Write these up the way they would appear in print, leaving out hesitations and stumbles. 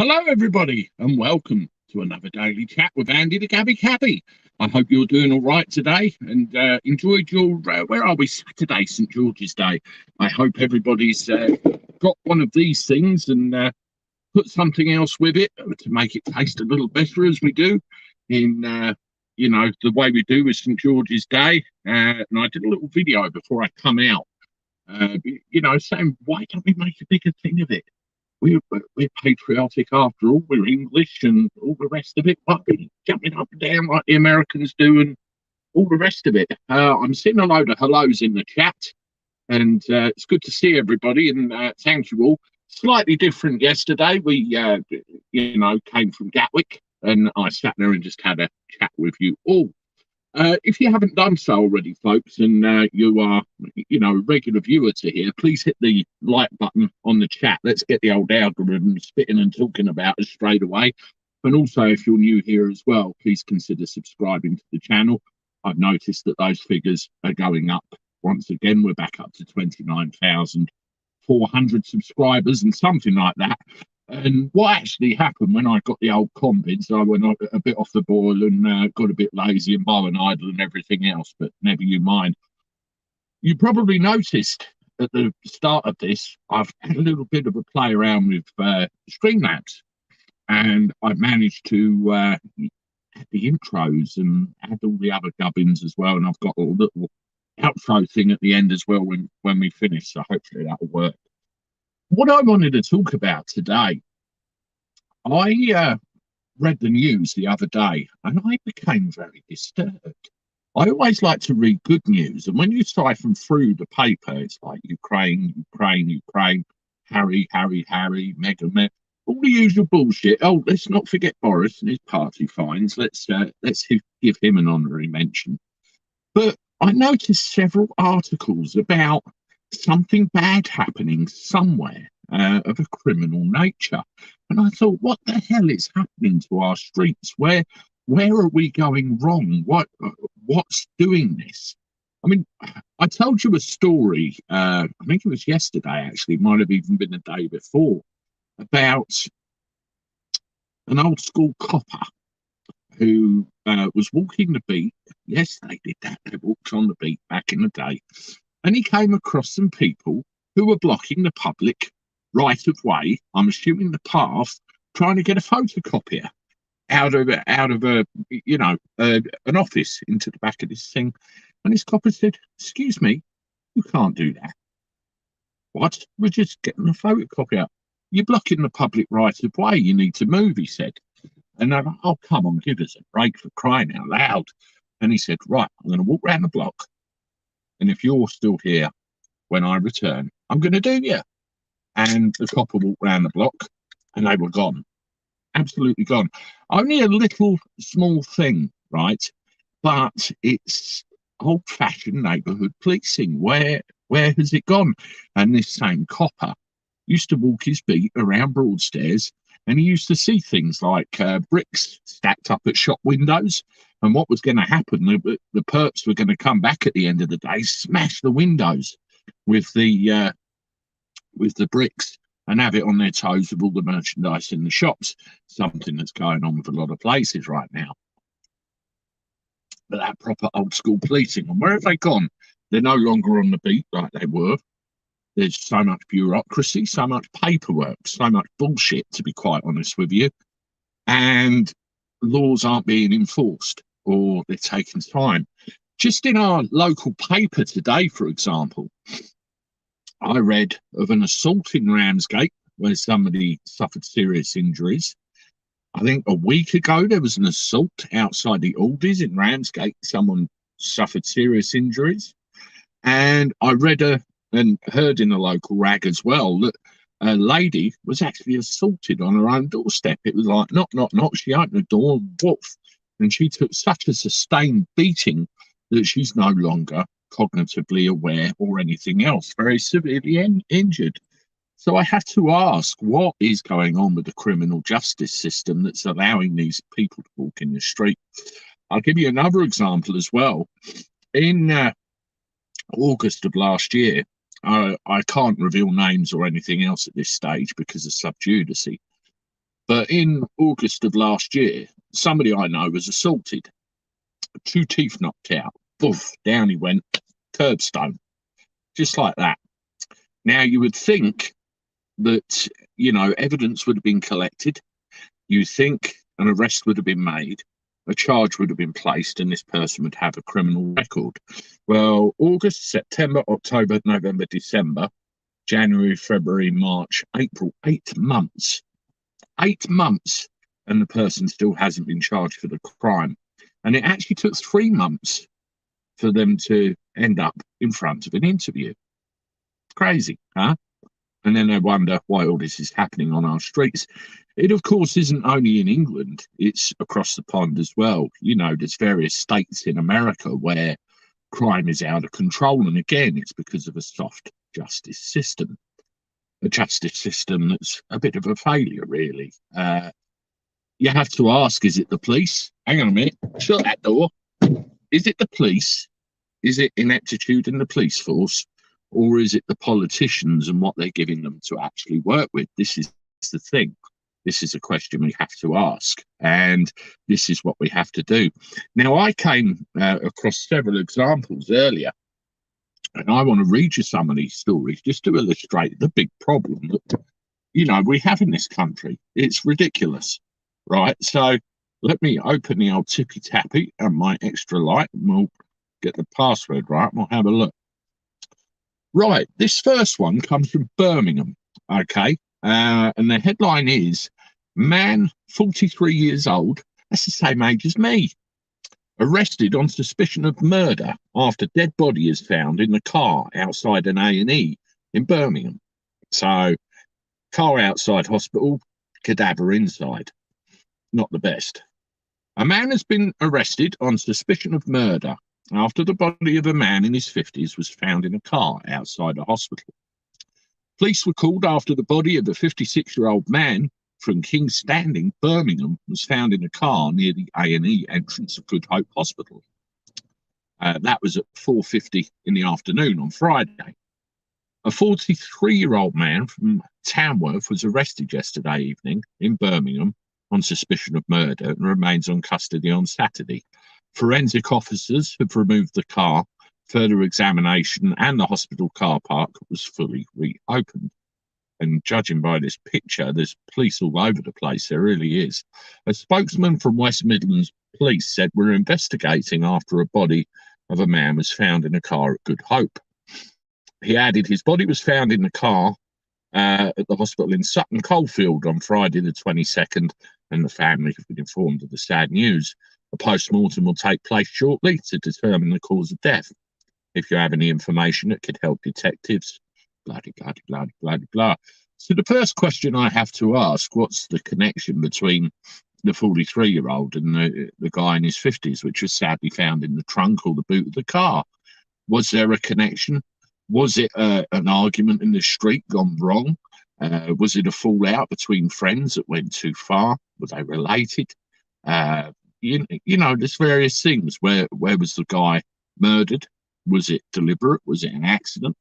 Hello, everybody, and welcome to another daily chat with Andy the Gabby Cabby. I hope you're doing all right today and enjoyed your, where are we, Saturday, St. George's Day. I hope everybody's got one of these things and put something else with it to make it taste a little better as we do in, the way we do with St. George's Day. And I did a little video before I come out, saying, why don't we make a bigger thing of it? We're patriotic after all. We're English and all the rest of it. But we're jumping up and down like the Americans do and all the rest of it. I'm seeing a load of hellos in the chat, and it's good to see everybody. And thank you all. Slightly different yesterday. We, came from Gatwick, and I sat there and just had a chat with you all. If you haven't done so already, folks, and you are, a regular viewer to here, please hit the like button on the chat. Let's get the old algorithm spitting and talking about us straight away. And also, if you're new here as well, please consider subscribing to the channel. I've noticed that those figures are going up. Once again, we're back up to 29,400 subscribers and something like that. And what actually happened when I got the old convids, I went a bit off the boil and got a bit lazy and bow and idle and everything else, but never you mind. You probably noticed at the start of this, I've had a little bit of a play around with Streamlabs, and I've managed to add the intros and add all the other gubbins as well, and I've got a little outro thing at the end as well when we finish, so hopefully that'll work. What I wanted to talk about today, I read the news the other day and I became very disturbed. I always like to read good news, and when you siphon through the paper, it's like Ukraine, Harry, Meghan, all the usual bullshit. Oh, let's not forget Boris and his party fines. Let's give him an honorary mention. But I noticed several articles about something bad happening somewhere of a criminal nature. And I thought, what the hell is happening to our streets? Where are we going wrong? What's doing this? I mean, I told you a story, I think it was yesterday, actually, it might have even been the day before, about an old school copper who was walking the beat. Yes, they did that. They walked on the beat back in the day. And he came across some people who were blocking the public right of way, I'm assuming the path, trying to get a photocopier out of an office into the back of this thing. And this copper said, "Excuse me, you can't do that." "What? We're just getting a photocopier." "You're blocking the public right of way. You need to move," he said. And they're like, "Oh, come on, give us a break, for crying out loud." And he said, "Right, I'm going to walk around the block. And if you're still here when I return, I'm going to do you." And the copper walked round the block and they were gone. Absolutely gone. Only a little small thing, right? But it's old-fashioned neighbourhood policing. Where has it gone? And this same copper used to walk his beat around Broadstairs, and he used to see things like bricks stacked up at shop windows. And what was going to happen, the perps were going to come back at the end of the day, smash the windows with the bricks and have it on their toes with all the merchandise in the shops, something that's going on with a lot of places right now. But that proper old school policing, and where have they gone? They're no longer on the beat like they were. There's so much bureaucracy, so much paperwork, so much bullshit, to be quite honest with you. And laws aren't being enforced, or they're taking time. Just in our local paper today, for example, I read of an assault in Ramsgate where somebody suffered serious injuries. I think a week ago there was an assault outside the Aldi's in Ramsgate. Someone suffered serious injuries. And I read and heard in the local rag as well that a lady was actually assaulted on her own doorstep. It was like, knock, knock, knock. She opened the door, woof, and she took such a sustained beating that she's no longer cognitively aware or anything else, very severely injured. So I have to ask, what is going on with the criminal justice system that's allowing these people to walk in the street? I'll give you another example as well. In August of last year, I can't reveal names or anything else at this stage because of sub judice, But in August of last year, somebody I know was assaulted, 2 teeth knocked out, boof, down he went, curbstone, just like that. Now, you would think that, evidence would have been collected. You think an arrest would have been made, a charge would have been placed, and this person would have a criminal record. Well, August, September, October, November, December, January, February, March, April, 8 months. 8 months, and the person still hasn't been charged for the crime. And it actually took 3 months for them to end up in front of an interview. Crazy, huh? And then they wonder why all this is happening on our streets. It, of course, isn't only in England, it's across the pond as well. There's various states in America where crime is out of control. And again, it's because of a soft justice system. A justice system that's a bit of a failure, really. You have to ask, is it the police? Hang on a minute, shut that door. Is it the police? Is it ineptitude in the police force? Or is it the politicians and what they're giving them to actually work with? This is the thing. This is a question we have to ask. And this is what we have to do. Now, I came across several examples earlier. And I want to read you some of these stories just to illustrate the big problem that, we have in this country. It's ridiculous, right? So let me open the old tippy tappy and my extra light, and we'll get the password right and we'll have a look. Right, this first one comes from Birmingham, okay? And the headline is, man, 43 years old, that's the same age as me, arrested on suspicion of murder after dead body is found in the car outside an A&E in Birmingham. So, car outside hospital, cadaver inside. Not the best. A man has been arrested on suspicion of murder after the body of a man in his 50s was found in a car outside a hospital. Police were called after the body of a 56-year-old man from King's Standing, Birmingham, was found in a car near the A&E entrance of Good Hope Hospital. That was at 4:50 in the afternoon on Friday. A 43-year-old man from Tamworth was arrested yesterday evening in Birmingham on suspicion of murder and remains on custody on Saturday. Forensic officers have removed the car. Further examination and the hospital car park was fully reopened. And judging by this picture, there's police all over the place. There really is. A spokesman from West Midlands Police said, we're investigating after a body of a man was found in a car at Good Hope. He added his body was found in the car at the hospital in Sutton Coldfield on Friday the 22nd, and the family have been informed of the sad news. A post-mortem will take place shortly to determine the cause of death. If you have any information that could help detectives, blah, blah, blah, blah, blah. So the first question I have to ask, what's the connection between the 43-year-old and the guy in his 50s, which was sadly found in the trunk or the boot of the car? Was there a connection? Was it an argument in the street gone wrong? Was it a fallout between friends that went too far? Were they related? There's various things. Where was the guy murdered? Was it deliberate? Was it an accident?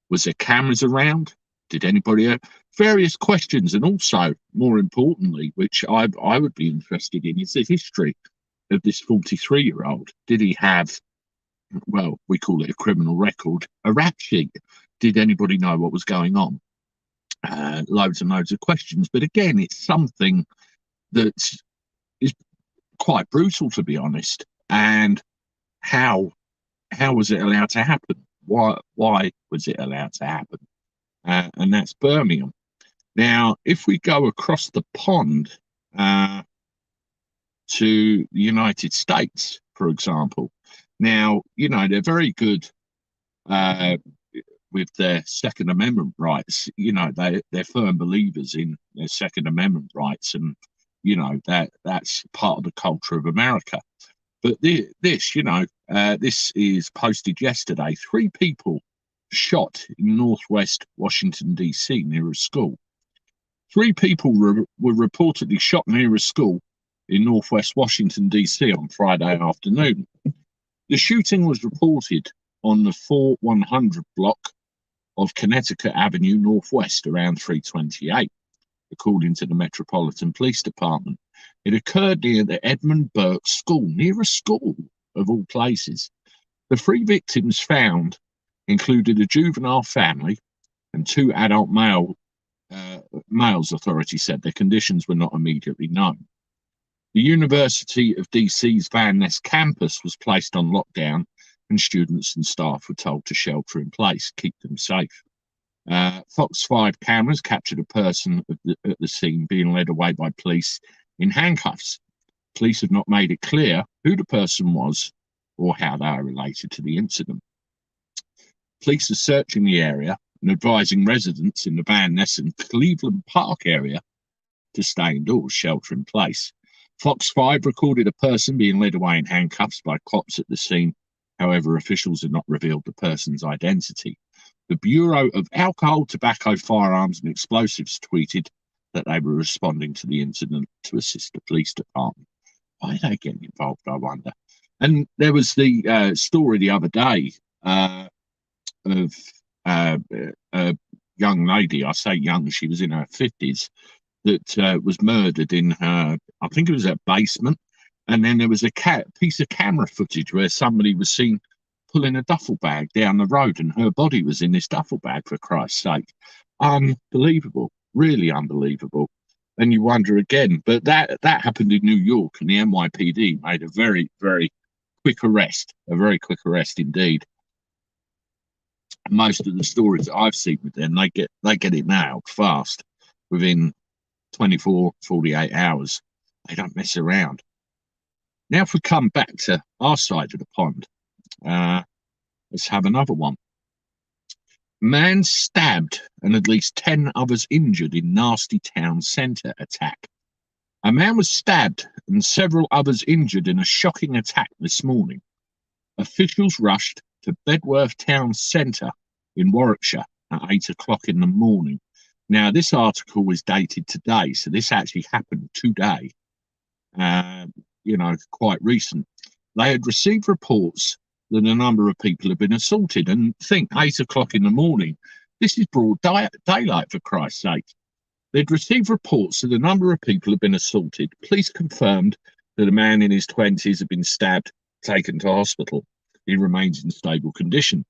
Was there cameras around? Did anybody various questions? And also, more importantly, which I would be interested in, is the history of this 43-year-old. Did he have, well, we call it a criminal record, a rap sheet? Did anybody know what was going on? Loads and loads of questions. But again, it's something that is quite brutal, to be honest. And how was it allowed to happen? Why was it allowed to happen? And that's Birmingham. Now, if we go across the pond to the United States, for example, now, they're very good with their Second Amendment rights. They're firm believers in their Second Amendment rights, and that's part of the culture of America. But this is posted yesterday. 3 people shot in northwest Washington, D.C., near a school. 3 people were reportedly shot near a school in northwest Washington, D.C. on Friday afternoon. The shooting was reported on the 4100 block of Connecticut Avenue Northwest around 3:28. according to the Metropolitan Police Department. It occurred near the Edmund Burke School, near a school of all places. The 3 victims found included a juvenile family and 2 adult males, authorities said. Their conditions were not immediately known. The University of DC's Van Ness campus was placed on lockdown, and students and staff were told to shelter in place, keep them safe. Fox 5 cameras captured a person at the scene being led away by police in handcuffs. Police have not made it clear who the person was or how they are related to the incident. Police are searching the area and advising residents in the Van Ness and Cleveland Park area to stay indoors, shelter in place. Fox 5 recorded a person being led away in handcuffs by cops at the scene. However, officials have not revealed the person's identity. The Bureau of Alcohol, Tobacco, Firearms and Explosives tweeted that they were responding to the incident to assist the police department. Why are they getting involved, I wonder? And there was the story the other day of a young lady, I say young, she was in her 50s, that was murdered in her, I think it was her basement. And then there was a piece of camera footage where somebody was seen pulling a duffel bag down the road and her body was in this duffel bag, for Christ's sake. Unbelievable, really unbelievable. And you wonder again, but that happened in New York, and the NYPD made a very, very quick arrest, a very quick arrest indeed. Most of the stories that I've seen with them, they get it nailed fast within 24, 48 hours. They don't mess around. Now, if we come back to our side of the pond, let's have another one. Man stabbed and at least 10 others injured in nasty town centre attack. A man was stabbed and several others injured in a shocking attack this morning. Officials rushed to Bedworth Town Centre in Warwickshire at 8 o'clock in the morning. Now, this article is dated today, so this actually happened today, quite recent. They had received reports that a number of people have been assaulted, and think 8 o'clock in the morning. This is broad daylight, for Christ's sake. They'd received reports that a number of people have been assaulted. Police confirmed that a man in his 20s had been stabbed, taken to hospital. He remains in stable condition.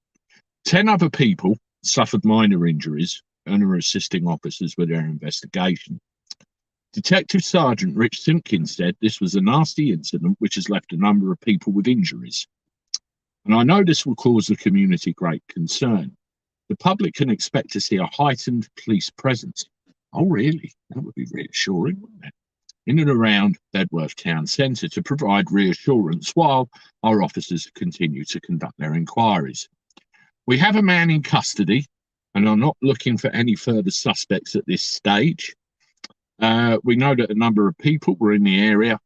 10 other people suffered minor injuries and are assisting officers with their investigation. Detective Sergeant Rich Simpkins said this was a nasty incident which has left a number of people with injuries. And I know this will cause the community great concern. The public can expect to see a heightened police presence. Oh, really? That would be reassuring, wouldn't it? In and around Bedworth Town Centre to provide reassurance while our officers continue to conduct their inquiries. We have a man in custody and are not looking for any further suspects at this stage. We know that a number of people were in the area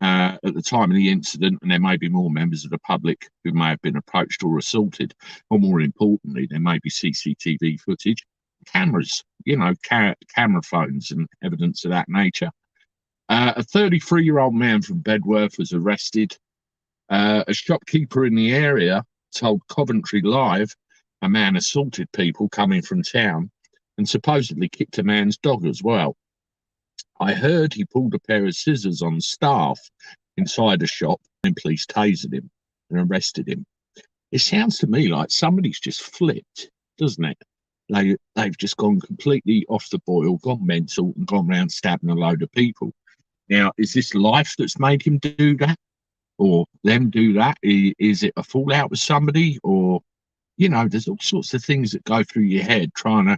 at the time of the incident, and there may be more members of the public who may have been approached or assaulted, or more importantly, there may be CCTV footage, cameras, camera phones and evidence of that nature. A 33-year-old man from Bedworth was arrested. A shopkeeper in the area told Coventry Live a man assaulted people coming from town and supposedly kicked a man's dog as well. I heard he pulled a pair of scissors on staff inside a shop and police tasered him and arrested him. It sounds to me like somebody's just flipped, doesn't it? They've just gone completely off the boil, gone mental and gone around stabbing a load of people. Now, is this life that's made him do that? Or them do that? Is it a fallout with somebody? Or, there's all sorts of things that go through your head trying to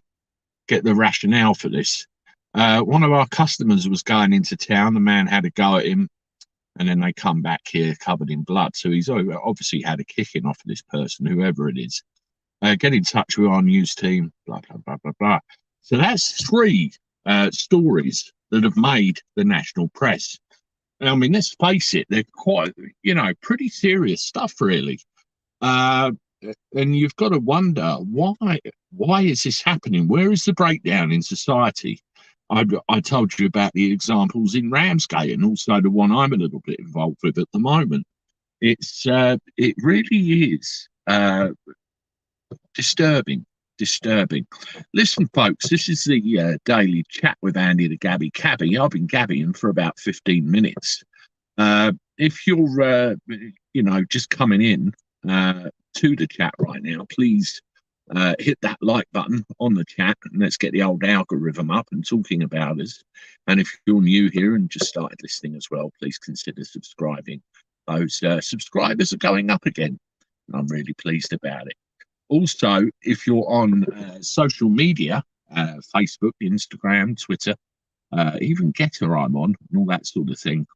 get the rationale for this. One of our customers was going into town. The man had a go at him, and then they come back here covered in blood. So he's obviously had a kicking off of this person, whoever it is. Get in touch with our news team, blah, blah, blah, blah, blah. So that's 3 stories that have made the national press. I mean, let's face it, they're quite, pretty serious stuff, really. And you've got to wonder, why is this happening? Where is the breakdown in society? I told you about the examples in Ramsgate and also the one I'm a little bit involved with at the moment. It really is disturbing. disturbing. Listen, folks, this is the daily chat with Andy the Gabby. Cabby, I've been gabbying for about 15 minutes. If you're, just coming in to the chat right now, please hit that like button on the chat and let's get the old algorithm up and talking about us. And if you're new here and just started listening as well, please consider subscribing. Those subscribers are going up again. And I'm really pleased about it. Also, if you're on social media, Facebook, Instagram, Twitter, even Getter I'm on, and all that sort of thing,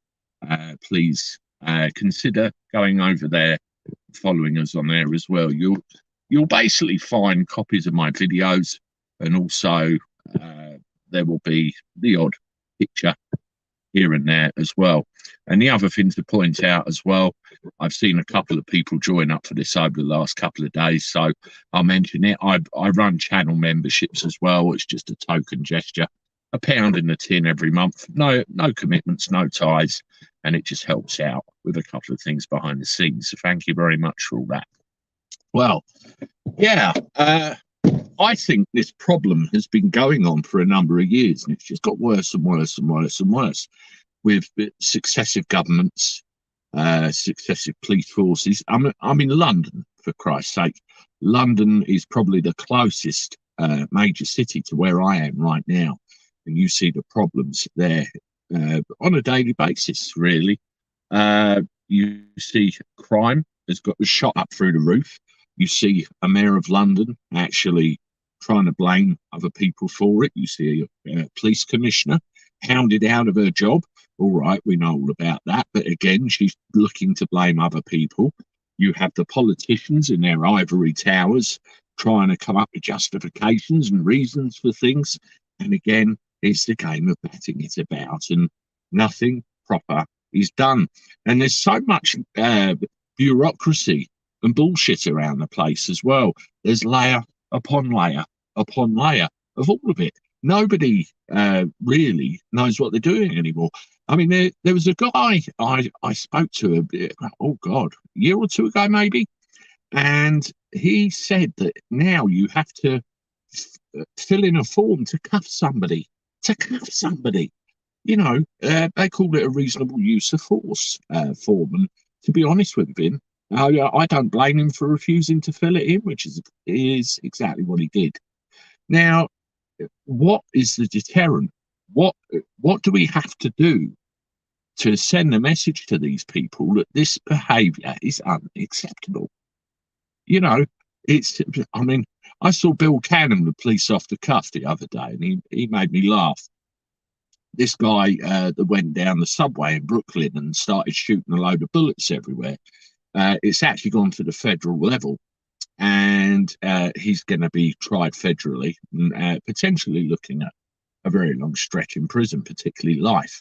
please consider going over there, following us on there as well. You'll basically find copies of my videos, and also there will be the odd picture here and there as well. And the other thing to point out as well, I've seen a couple of people join up for this over the last couple of days, so I'll mention it. I run channel memberships as well. It's just a token gesture, £1 in the tin every month. No commitments, no ties, and it just helps out with a couple of things behind the scenes. So thank you very much for all that. Well, yeah, I think this problem has been going on for a number of years, and it's just got worse and worse and worse and worse with successive governments, successive police forces. I'm in London, for Christ's sake. London is probably the closest major city to where I am right now, and you see the problems there on a daily basis, really. You see crime has got shot up through the roof. You see a mayor of London actually trying to blame other people for it. You see a police commissioner hounded out of her job. All right, we know all about that. But again, she's looking to blame other people. You have the politicians in their ivory towers trying to come up with justifications and reasons for things. And again, it's the game of batting it about, and nothing proper is done. And there's so much bureaucracy and bullshit around the place as well. There's layer upon layer upon layer of all of it. Nobody really knows what they're doing anymore. I mean, there was a guy I spoke to a year or two ago maybe, and he said that now you have to fill in a form to cuff somebody. You know, they call it a reasonable use of force form. And to be honest with him, I don't blame him for refusing to fill it in, which is exactly what he did. Now, what is the deterrent? What do we have to do to send a message to these people that this behaviour is unacceptable? You know, I saw Bill Cannon, the police off the cuff the other day, and he made me laugh. This guy that went down the subway in Brooklyn and started shooting a load of bullets everywhere. It's actually gone to the federal level, and he's going to be tried federally, potentially looking at a very long stretch in prison, particularly life.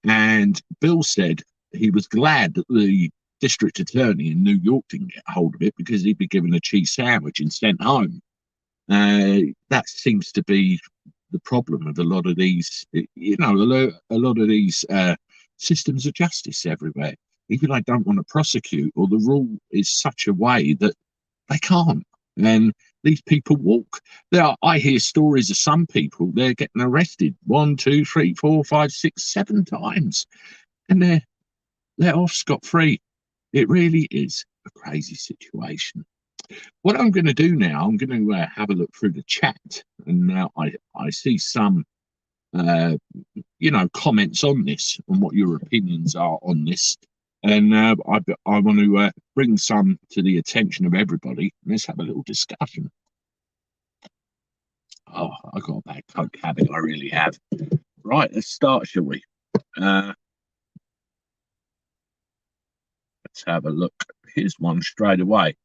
And Bill said he was glad that the district attorney in New York didn't get hold of it, because he'd be given a cheese sandwich and sent home. That seems to be the problem with a lot of these, a lot of these systems of justice everywhere. Either they don't want to prosecute, or the rule is such a way that they can't. And these people walk. I hear stories of some people, they're getting arrested 1, 2, 3, 4, 5, 6, 7 times, and they're let off scot-free. It really is a crazy situation. What I'm going to do now, I'm going to have a look through the chat, and now I see some comments on this and what your opinions are on this. And I want to bring some to the attention of everybody. Let's have a little discussion. Oh, I got a bad coke habit, I really have. Right, let's start, shall we? Let's have a look. Here's one straight away.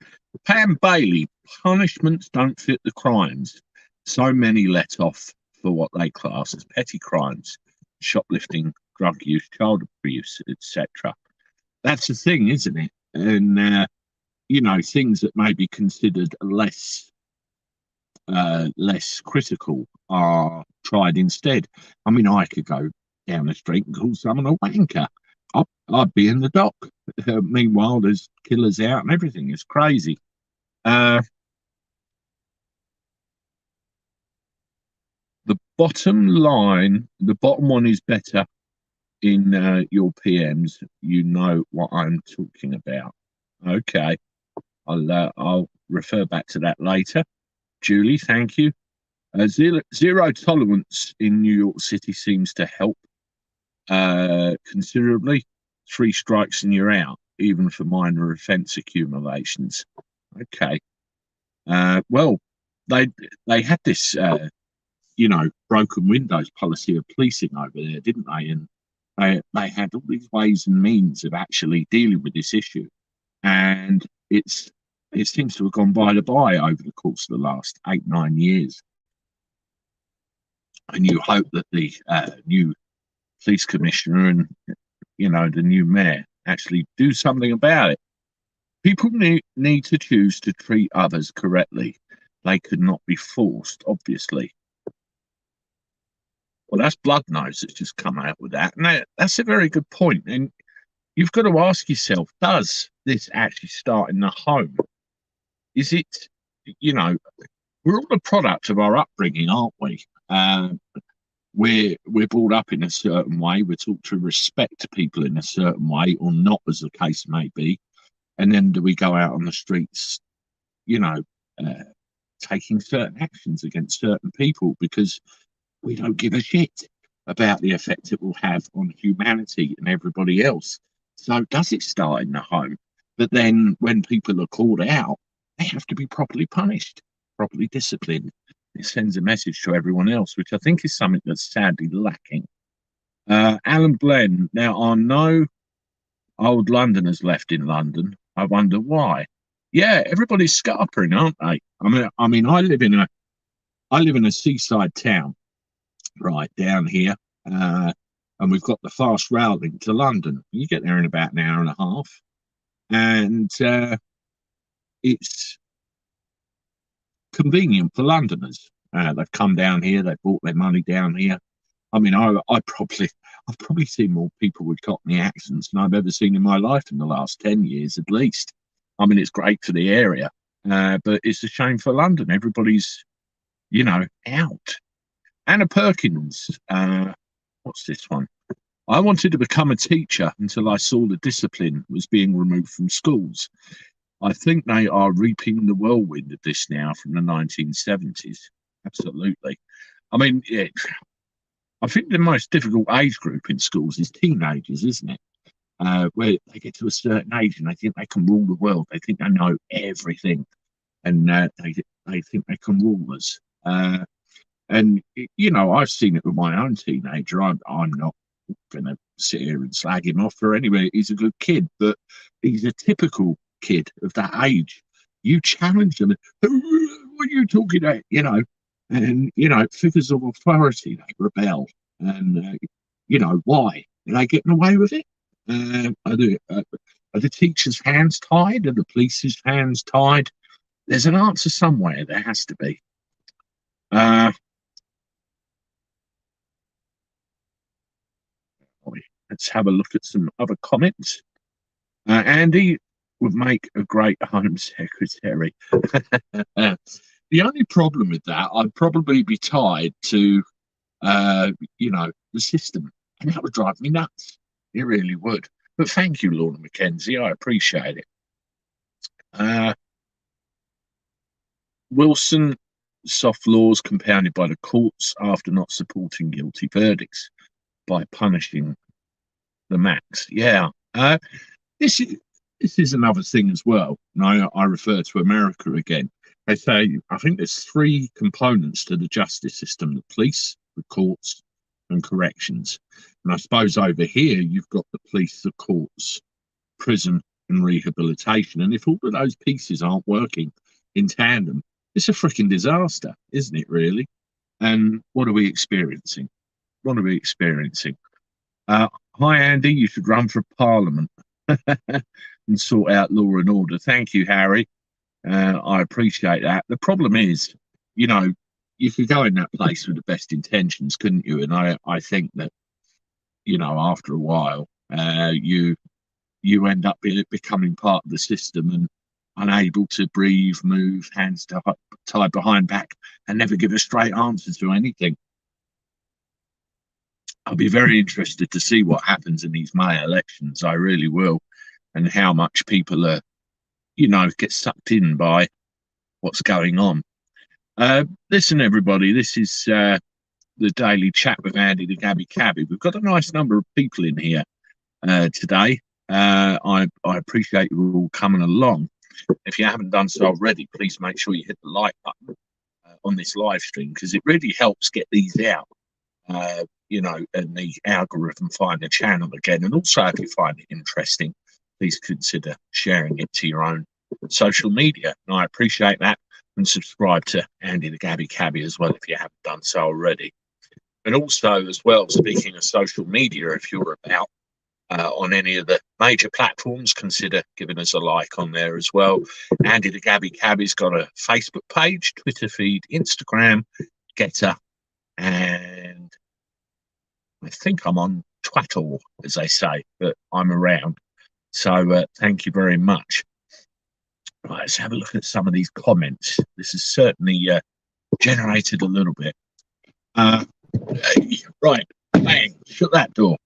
Pam Bailey, punishments don't fit the crimes. So many let off for what they class as petty crimes: shoplifting, drug use, child abuse, etc. That's the thing, isn't it? And things that may be considered less critical are tried instead. I mean, I could go down the street and call someone a wanker. I'd be in the dock. Meanwhile, there's killers out and everything. It's crazy. Bottom line, the bottom one is better in your PMs. You know what I'm talking about. Okay, I'll refer back to that later. Julie, thank you. Zero tolerance in New York City seems to help considerably. Three strikes and you're out, even for minor offence accumulations. Okay. Well, they they had this broken windows policy of policing over there, didn't they? And they had all these ways and means of actually dealing with this issue, and it seems to have gone by the by over the course of the last 8 9 years. And you hope that the new police commissioner and the new mayor actually do something about it. People need to choose to treat others correctly. They could not be forced, obviously. Well, that's Blood Nose that's just come out with that. And that's a very good point. And you've got to ask yourself, does this actually start in the home? Is it, we're all a product of our upbringing, aren't we? We're brought up in a certain way. We're taught to respect people in a certain way, or not, as the case may be. And then do we go out on the streets, taking certain actions against certain people because we don't give a shit about the effect it will have on humanity and everybody else. So does it start in the home? But then when people are called out, they have to be properly punished, properly disciplined. It sends a message to everyone else, which I think is something that's sadly lacking. Alan Blenn, now I know old Londoners left in London. I wonder why. Yeah, everybody's scarpering, aren't they? I live in a seaside town right down here, and we've got the fast rail link to London. You get there in about an hour and a half, and it's convenient for Londoners. They've come down here, they've brought their money down here. I've probably seen more people with Cockney accents than I've ever seen in my life in the last 10 years at least. It's great for the area, but it's a shame for London. Everybody's, out. Anna Perkins, what's this one? I wanted to become a teacher until I saw the discipline was being removed from schools. I think they are reaping the whirlwind of this now from the 1970s. Absolutely. Yeah, I think the most difficult age group in schools is teenagers, isn't it? Where they get to a certain age and they think they can rule the world. They think they know everything, and they think they can rule us. And I've seen it with my own teenager. I'm not going to sit here and slag him off for anyway. He's a good kid, but he's a typical kid of that age. You challenge them. What are you talking about? And figures of authority, they rebel. And why? Are they getting away with it? Are the teachers' hands tied? Are the police's hands tied? There's an answer somewhere. There has to be. Let's have a look at some other comments. Andy would make a great home secretary. The only problem with that, I'd probably be tied to, the system, and that would drive me nuts. It really would. But thank you, Lorna Mackenzie. I appreciate it. Wilson, soft laws compounded by the courts after not supporting guilty verdicts by punishing the max. Yeah. This is another thing as well. And I refer to America again. They say, I think there's three components to the justice system: the police, the courts, and corrections. And I suppose over here, you've got the police, the courts, prison, and rehabilitation. And if all of those pieces aren't working in tandem, it's a freaking disaster, isn't it, really? And what are we experiencing? What are we experiencing? Hi, Andy, you should run for Parliament and sort out law and order. Thank you, Harry. I appreciate that. The problem is, you could go in that place with the best intentions, couldn't you? And I think that, after a while, you end up becoming part of the system and unable to breathe, move, hands tied behind back, and never give a straight answer to anything. I'll be very interested to see what happens in these May elections. I really will, and how much people are, get sucked in by what's going on. Listen, everybody, this is the daily chat with Andy the Gabby Cabby. We've got a nice number of people in here today. I appreciate you all coming along. If you haven't done so already, please make sure you hit the like button on this live stream, because it really helps get these out, and the algorithm find the channel again. And also, if you find it interesting, please consider sharing it to your own social media. And I appreciate that. And subscribe to Andy the Gabby Cabby as well if you haven't done so already. And also, as well, speaking of social media, if you're about on any of the major platforms, consider giving us a like on there as well. Andy the Gabby Cabby's got a Facebook page, Twitter feed, Instagram, Getter, and I think I'm on Twaddle, as they say, but I'm around. So thank you very much. Right, let's have a look at some of these comments. This has certainly generated a little bit. Right, bang, shut that door.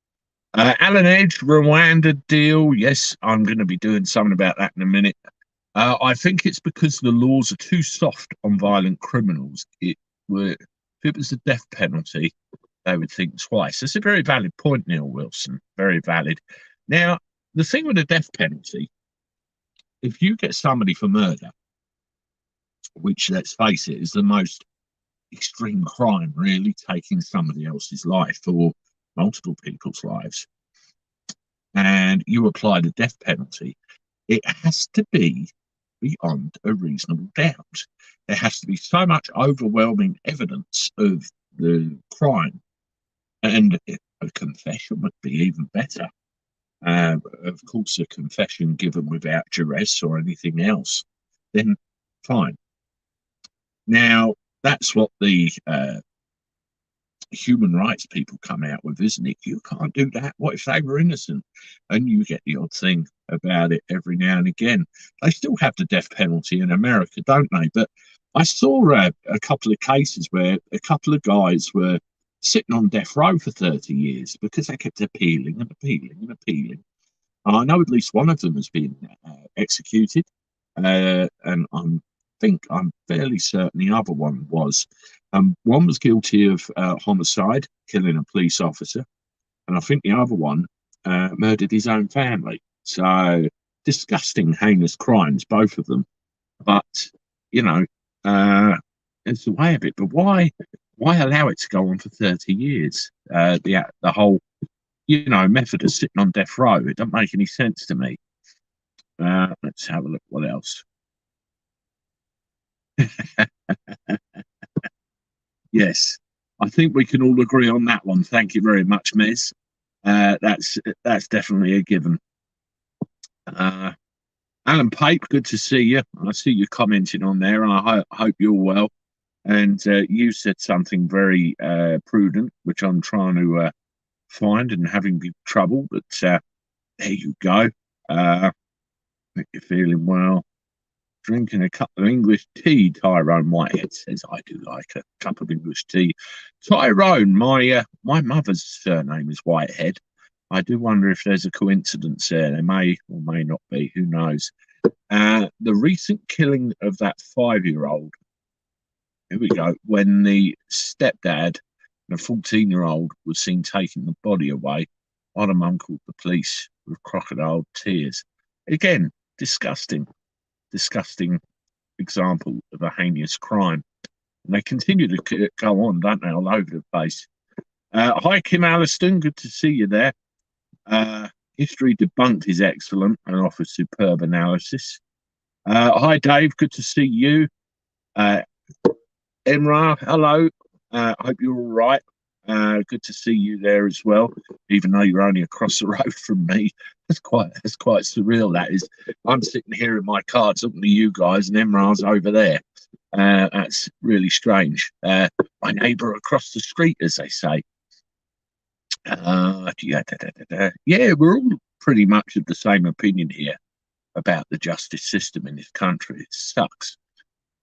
Alan Edge, Rwanda deal. Yes, I'm going to be doing something about that in a minute. I think it's because the laws are too soft on violent criminals. If it was the death penalty, they would think twice. That's a very valid point, Neil Wilson. Very valid. Now, the thing with the death penalty, if you get somebody for murder, which, let's face it, is the most extreme crime, really, taking somebody else's life or multiple people's lives, and you apply the death penalty, it has to be beyond a reasonable doubt. There has to be so much overwhelming evidence of the crime, and a confession would be even better. Of course, a confession given without duress or anything else, then fine. Now, that's what the human rights people come out with, isn't it? You can't do that. What if they were innocent? And you get the odd thing about it every now and again. They still have the death penalty in America, don't they? But I saw a couple of cases where a couple of guys were sitting on death row for 30 years because they kept appealing and appealing and appealing. I know at least one of them has been executed, and I'm fairly certain the other one was. One was guilty of homicide, killing a police officer, and I think the other one murdered his own family. So disgusting, heinous crimes, both of them. But it's the way of it. But why allow it to go on for 30 years? The whole method of sitting on death row, it doesn't make any sense to me. Let's have a look. What else? Yes, I think we can all agree on that one. Thank you very much, Mez. That's definitely a given. Alan Pape, good to see you. I see you commenting on there, and I hope you're well. And you said something very prudent, which I'm trying to find and having trouble. But there you go. Make you feeling well. Drinking a cup of English tea, Tyrone Whitehead says. I do like a cup of English tea. Tyrone, my mother's surname is Whitehead. I do wonder if there's a coincidence there. There may or may not be. Who knows? The recent killing of that 5-year-old. Here we go. When the stepdad and a 14-year-old was seen taking the body away, one of mum called the police with crocodile tears. Again, disgusting example of a heinous crime. And they continue to go on, don't they, all over the place. Hi, Kim Alliston. Good to see you there. History Debunked is excellent and offers superb analysis. Hi, Dave. Good to see you. Emra, hello. Hope you're all right. Good to see you there as well, even though you're only across the road from me. That's quite surreal, that is. I'm sitting here in my car talking to you guys, and Emra's over there. That's really strange. My neighbour across the street, as they say. Yeah, we're all pretty much of the same opinion here about the justice system in this country. It sucks.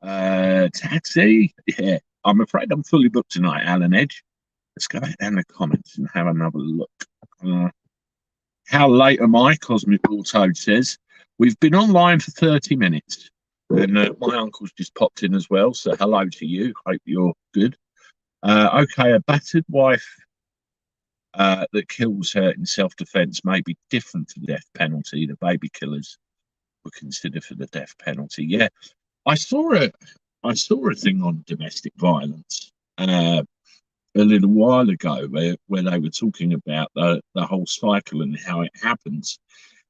Taxi, yeah. I'm afraid I'm fully booked tonight, Alan Edge. Let's go back down the comments and have another look. How late am I? Cosmic Toad says. We've been online for 30 minutes. And my uncle's just popped in as well. So hello to you. Hope you're good. Okay, a battered wife that kills her in self-defense may be different to the death penalty. The baby killers were considered for the death penalty. Yeah, I saw a thing on domestic violence a little while ago where they were talking about the whole cycle and how it happens.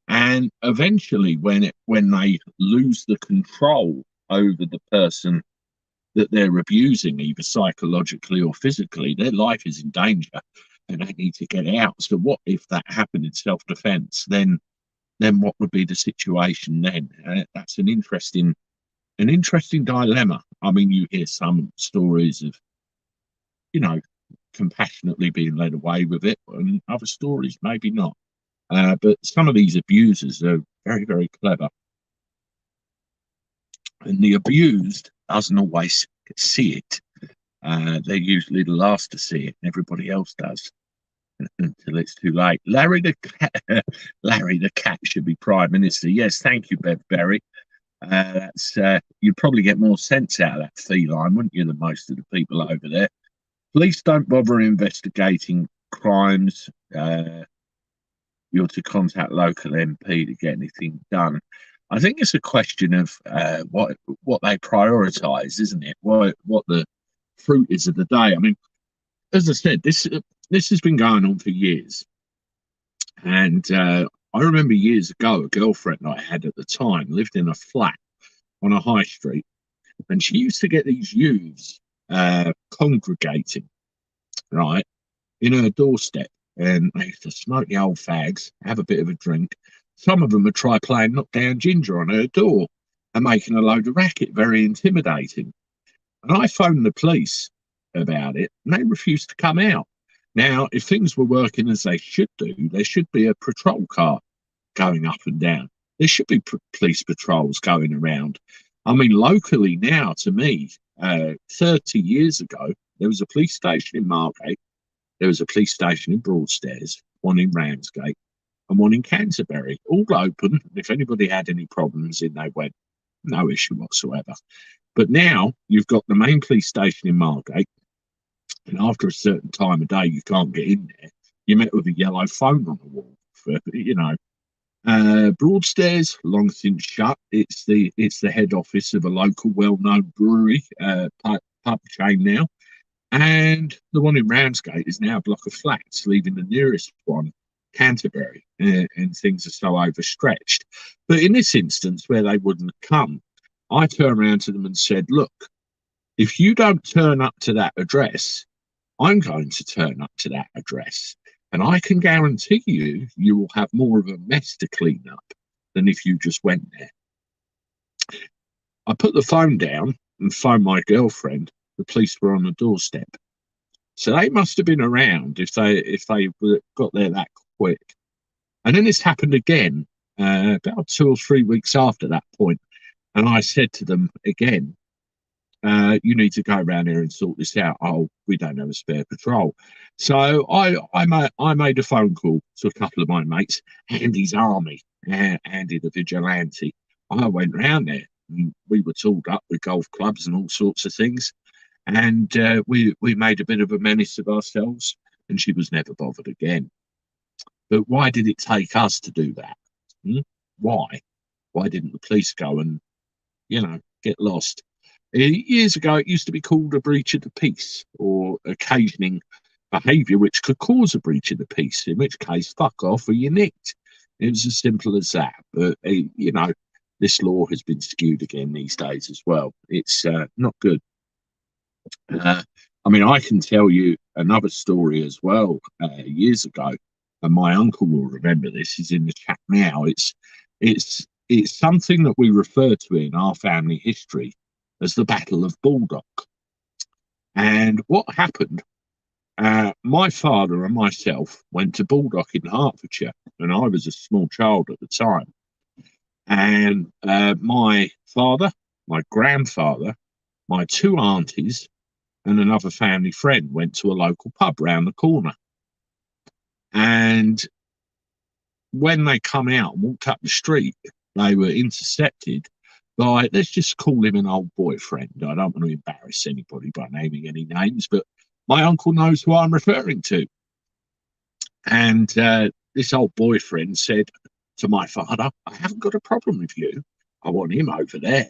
And eventually, when they lose the control over the person that they're abusing, either psychologically or physically, their life is in danger and they need to get out. So what if that happened in self-defense? Then what would be the situation then? That's an interesting dilemma. I mean, you hear some stories of, compassionately being led away with it, and other stories maybe not. But some of these abusers are very, very clever. And the abused doesn't always see it. They're usually the last to see it, and everybody else does until it's too late. Larry the cat should be Prime Minister. Yes, thank you, Bev Berry. That's you'd probably get more sense out of that feline, wouldn't you, than most of the people over there. Police don't bother investigating crimes. You're to contact local MP to get anything done. I think it's a question of what they prioritise, isn't it? What the fruit is of the day. I mean, as I said, this has been going on for years, and I remember years ago a girlfriend I had at the time lived in a flat on a high street, and she used to get these youths congregating right in her doorstep, and they used to smoke the old fags, have a bit of a drink. Some of them would try playing knockdown ginger on her door and making a load of racket, very intimidating. And I phoned the police about it, and they refused to come out. Now, if things were working as they should do, there should be a patrol car going up and down. There should be police patrols going around. I mean, locally now, to me, 30 years ago, there was a police station in Margate, there was a police station in Broadstairs, one in Ramsgate, and one in Canterbury, all open. If anybody had any problems in, they went, no issue whatsoever. But now you've got the main police station in Margate, and after a certain time of day, you can't get in there. You're met with a yellow phone on the wall for, Broadstairs, long since shut. It's the head office of a local well-known brewery, pub chain now. And the one in Ramsgate is now a block of flats, leaving the nearest one, Canterbury, and things are so overstretched. But in this instance, where they wouldn't come, I turned around to them and said, look, if you don't turn up to that address, I'm going to turn up to that address. And I can guarantee you will have more of a mess to clean up than if you just went there. I put the phone down and phoned my girlfriend. The police were on the doorstep. So they must have been around if they got there that quick. And then this happened again about 2 or 3 weeks after that point. And I said to them again, you need to go around here and sort this out. Oh, we don't have a spare patrol. So I made a phone call to a couple of my mates, Andy's Army, Andy the Vigilante. I went round there and we were tooled up with golf clubs and all sorts of things. And we made a bit of a menace of ourselves, and she was never bothered again. But why did it take us to do that? Why? Why didn't the police go and, get lost? Years ago, it used to be called a breach of the peace, or occasioning behaviour which could cause a breach of the peace, in which case, fuck off or you're nicked. It was as simple as that. But, this law has been skewed again these days as well. It's not good. I can tell you another story as well. Years ago, and my uncle will remember this. He's in the chat now. It's something that we refer to in our family history as the Battle of Baldock. And what happened? My father and myself went to Baldock in Hertfordshire, and I was a small child at the time. And my father, my grandfather, my two aunties, and another family friend went to a local pub round the corner. And when they come out and walked up the street, they were intercepted by, let's just call him an old boyfriend. I don't want to embarrass anybody by naming any names, but my uncle knows who I'm referring to. And this old boyfriend said to my father, I haven't got a problem with you. I want him over there.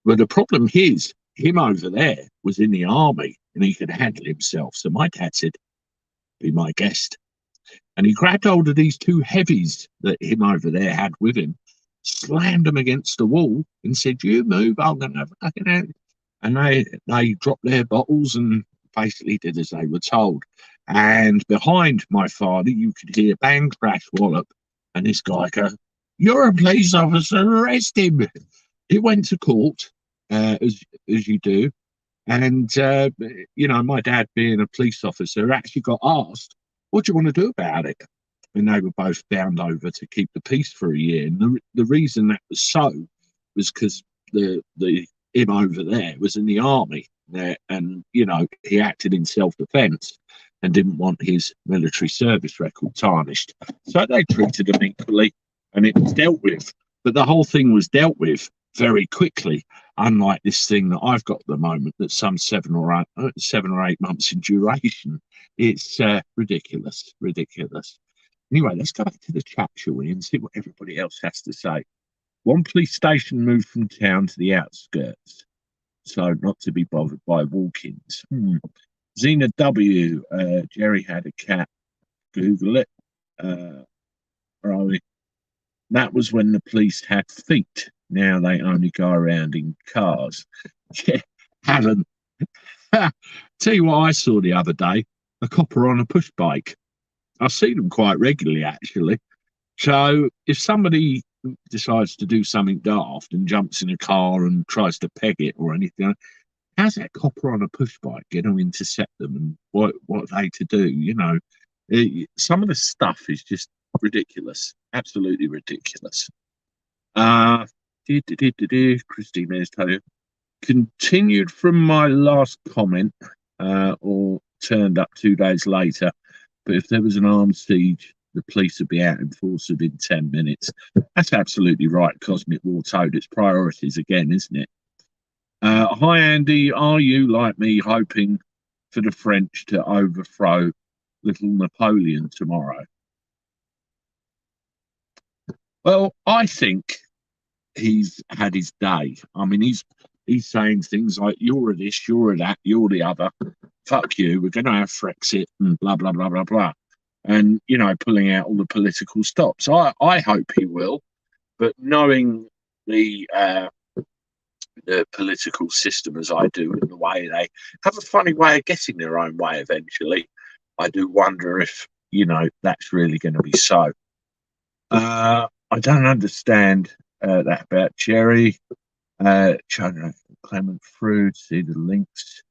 But the problem is, him over there was in the army and he could handle himself. So my dad said, be my guest. And he grabbed hold of these two heavies that him over there had with him, slammed them against the wall and said, you move, I'm going to have a fucking out. And they dropped their bottles and basically did as they were told. And behind my father, you could hear bang, crash, wallop. And this guy go, you're a police officer, arrest him. It went to court, as you do. And, you know, my dad being a police officer actually got asked, what do you want to do about it? And they were both bound over to keep the peace for a year. And the reason that was so was because the him over there was in the army, and you know he acted in self-defense and didn't want his military service record tarnished. So they treated him equally, and it was dealt with. But the whole thing was dealt with very quickly, unlike this thing that I've got at the moment that's some 7 or 8 months in duration. It's ridiculous. Anyway, let's go back to the chat, shall we, and see what everybody else has to say. One police station moved from town to the outskirts, so not to be bothered by walk-ins. Xena W. Jerry had a cat. Google it. Right. That was when the police had feet. Now they only go around in cars. Yeah, Alan. Tell you what I saw the other day, a copper on a push bike. I see them quite regularly, actually. So if somebody decides to do something daft and jumps in a car and tries to peg it or anything, how's that copper on a push bike going to intercept them, and what are they to do? You know, some of the stuff is just ridiculous, absolutely ridiculous. Christine is telling you, continued from my last comment, or turned up 2 days later. But if there was an armed siege, the police would be out in force within 10 minutes. That's absolutely right, Cosmic War Toad. It's priorities again, isn't it? Hi, Andy. Are you, like me, hoping for the French to overthrow little Napoleon tomorrow? Well, I think he's had his day. I mean, he's saying things like, you're a this, you're a that, you're the other. Fuck you, we're going to have Frexit and blah, blah, blah, blah, blah. And, you know, pulling out all the political stops. I hope he will. But knowing the political system as I do, and the way they have a funny way of getting their own way eventually, I do wonder if, you know, that's really going to be so. I don't understand that about Jerry. Clement Fruit, see the links.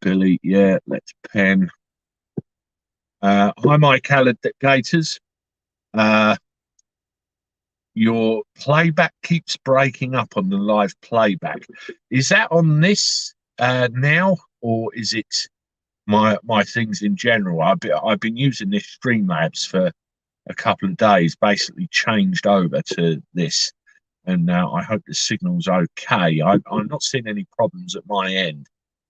Billy, yeah, let's pen. Hi, Mike Alligators. Your playback keeps breaking up on the live playback. Is that on this now, or is it my things in general? I've been using this Streamlabs for a couple of days, basically changed over to this, and now I hope the signal's okay. I'm not seeing any problems at my end,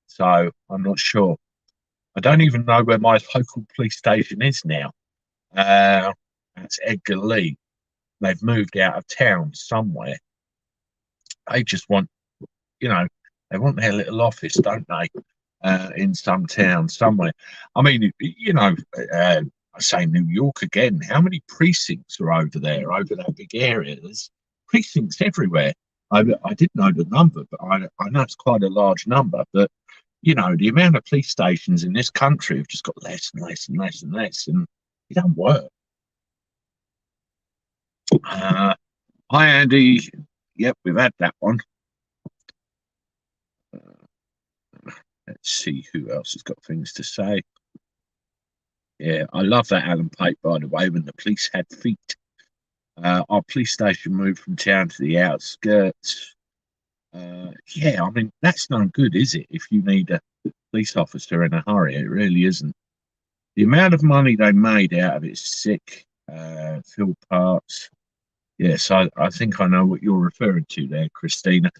so I'm not sure. I don't even know where my local police station is now. That's Edgar Lee. They've moved out of town somewhere. They just want, you know, they want their little office, don't they? In some town somewhere. I mean, you know, I say New York again. How many precincts are over there, over that big area? There's precincts everywhere. I didn't know the number, but I know it's quite a large number. But you know, the amount of police stations in this country have just got less and less and less and less, and it don't work. Hi, Andy. Yep, we've had that one. Let's see who else has got things to say. Yeah, I love that Alan Pate, by the way, when the police had feet. Our police station moved from town to the outskirts. Yeah, I mean, that's no good, is it? If you need a police officer in a hurry, it really isn't. The amount of money they made out of it is sick. Fill parts. Yes, I think I know what you're referring to there, Christina.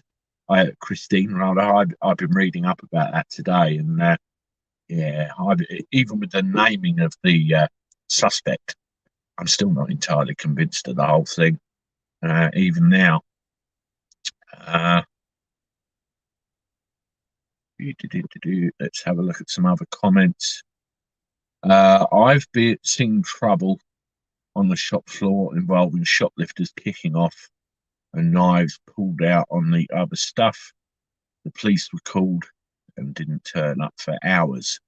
Christine, rather. I've been reading up about that today, and yeah, even with the naming of the suspect, I'm still not entirely convinced of the whole thing, even now. Uh, let's have a look at some other comments. I've been seen trouble on the shop floor involving shoplifters kicking off and knives pulled out on the other stuff. The police were called and didn't turn up for hours.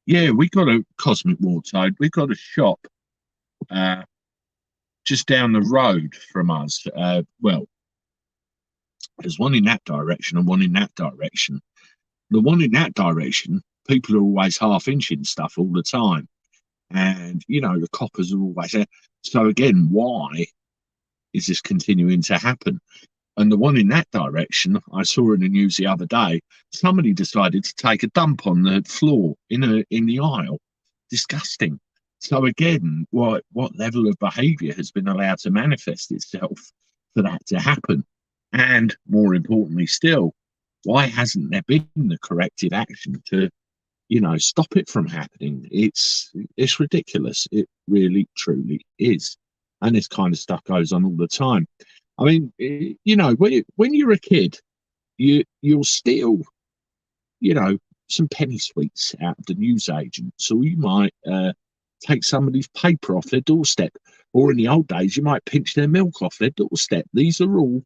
Yeah, we got a Cosmic Wartide. We got a shop uh, just down the road from us. Well, there's one in that direction and one in that direction. The one in that direction, people are always half inching stuff all the time. And, the coppers are always there. So again, why is this continuing to happen? And the one in that direction, I saw in the news the other day, somebody decided to take a dump on the floor in the aisle. Disgusting. So again, what level of behaviour has been allowed to manifest itself for that to happen? And more importantly still, why hasn't there been the corrective action to, stop it from happening? It's ridiculous. It really, truly is. And this kind of stuff goes on all the time. I mean, when you're a kid, you'll steal, some penny sweets out of the newsagents, or you might take somebody's paper off their doorstep, or in the old days, you might pinch their milk off their doorstep. These are all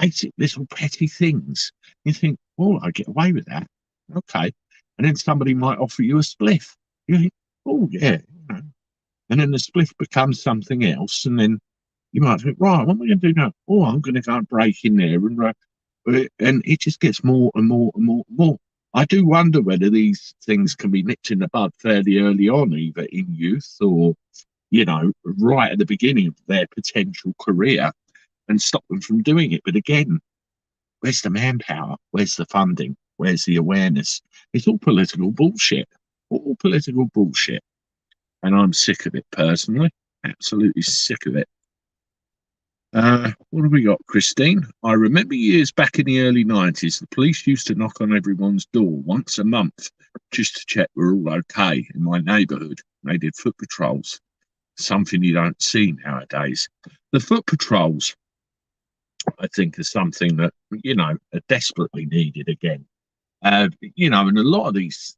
basic little petty things. You think, oh, I get away with that. Okay. And then somebody might offer you a spliff. You think, oh, yeah. And then the spliff becomes something else. And then you might think, right, what am I going to do now? Oh, I'm going to go and break in there. And it just gets more and more and more and more. I do wonder whether these things can be nipped in the bud fairly early on, either in youth or, right at the beginning of their potential career, and stop them from doing it. But again, where's the manpower? Where's the funding? Where's the awareness? It's all political bullshit. All political bullshit. And I'm sick of it personally. Absolutely sick of it. What have we got, Christine? I remember years back in the early 90s, the police used to knock on everyone's door once a month just to check we're all okay in my neighbourhood. They did foot patrols, something you don't see nowadays. The foot patrols, I think, is something that, are desperately needed again. And a lot of these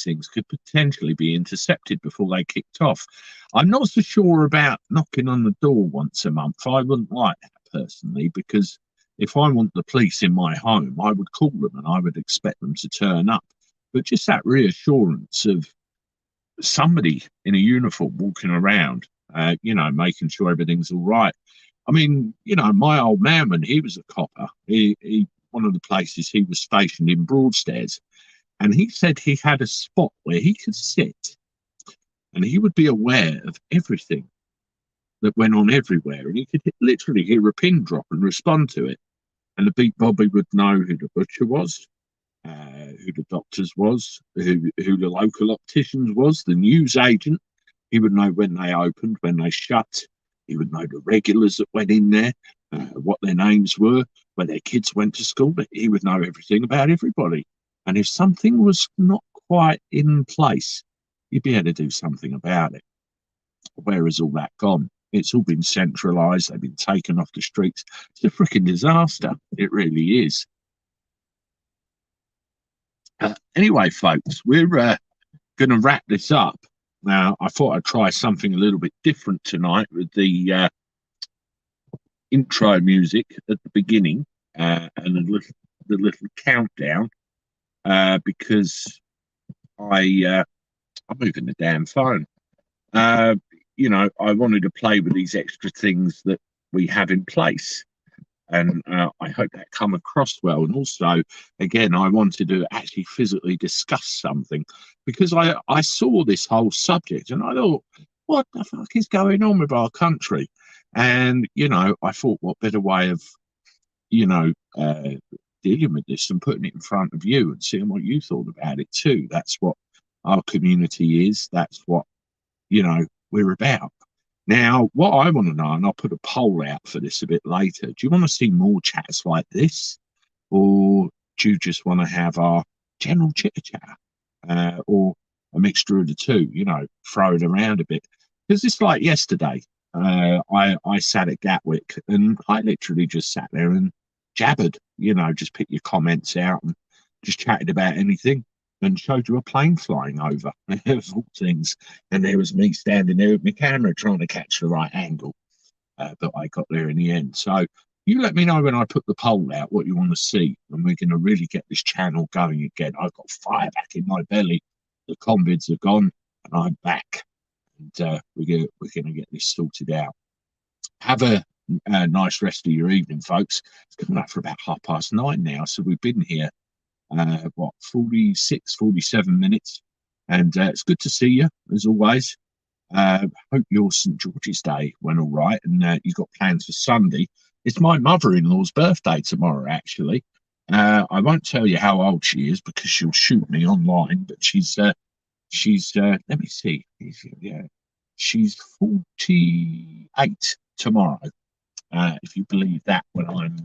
things could potentially be intercepted before they kicked off. I'm not so sure about knocking on the door once a month. I wouldn't like that personally, because if I want the police in my home, I would call them and I would expect them to turn up. But just that reassurance of somebody in a uniform walking around, making sure everything's all right. I mean, my old man, when he was a copper, he one of the places he was stationed in Broadstairs, and he said he had a spot where he could sit and he would be aware of everything that went on everywhere, and he could literally hear a pin drop and respond to it. And the Beat Bobby would know who the butcher was, who the doctors was, who the local opticians was, the news agent. He would know when they opened, when they shut. He would know the regulars that went in there, what their names were, where their kids went to school. But he would know everything about everybody. And if something was not quite in place, you'd be able to do something about it. Where has all that gone? It's all been centralised. They've been taken off the streets. It's a freaking disaster. It really is. Anyway, folks, we're going to wrap this up. Now, I thought I'd try something a little bit different tonight with the intro music at the beginning and the little countdown, because I'm moving the damn phone. I wanted to play with these extra things that we have in place. And I hope that come across well. And also, again, I wanted to actually physically discuss something, because I saw this whole subject and I thought, what the fuck is going on with our country? And, I thought, what better way of, dealing with this and putting it in front of you and seeing what you thought about it too. That's what our community is. That's what, we're about. Now, what I want to know, and I'll put a poll out for this a bit later, do you want to see more chats like this? Or do you just want to have our general chitter chat? Or a mixture of the two, throw it around a bit. Because it's like yesterday, I sat at Gatwick and I literally just sat there and jabbered, just pick your comments out and just chatted about anything and showed you a plane flying over, of all things. And there was me standing there with my camera trying to catch the right angle. But I got there in the end. So you let me know when I put the poll out what you want to see, and we're going to really get this channel going again. I've got fire back in my belly. The convids are gone, and I'm back. And we're going to get this sorted out. Have a nice rest of your evening, folks. It's coming up for about 9:30 now, so we've been here 47 minutes, and it's good to see you as always. Hope your St George's Day went all right, and you've got plans for Sunday. It's my mother-in-law's birthday tomorrow, actually. I won't tell you how old she is because she'll shoot me online, but she's let me see, she's 48 tomorrow, if you believe that. When I'm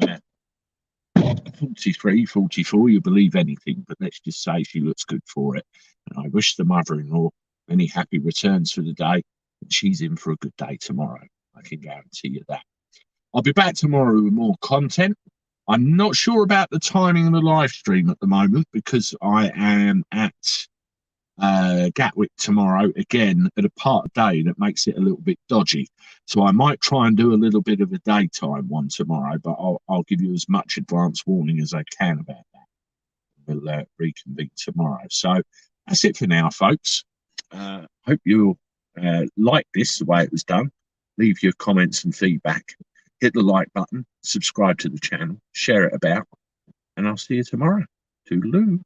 43, 44, you believe anything, but let's just say she looks good for it. And I wish the mother-in-law many happy returns for the day. And she's in for a good day tomorrow. I can guarantee you that. I'll be back tomorrow with more content. I'm not sure about the timing of the live stream at the moment because I am at Gatwick tomorrow again at a part of day that makes it a little bit dodgy. So I might try and do a little bit of a daytime one tomorrow, but I'll give you as much advance warning as I can about that. We'll reconvene tomorrow. So that's it for now, folks. Hope you'll like this the way it was done. Leave your comments and feedback. Hit the like button, subscribe to the channel, share it about, and I'll see you tomorrow. Toodaloo.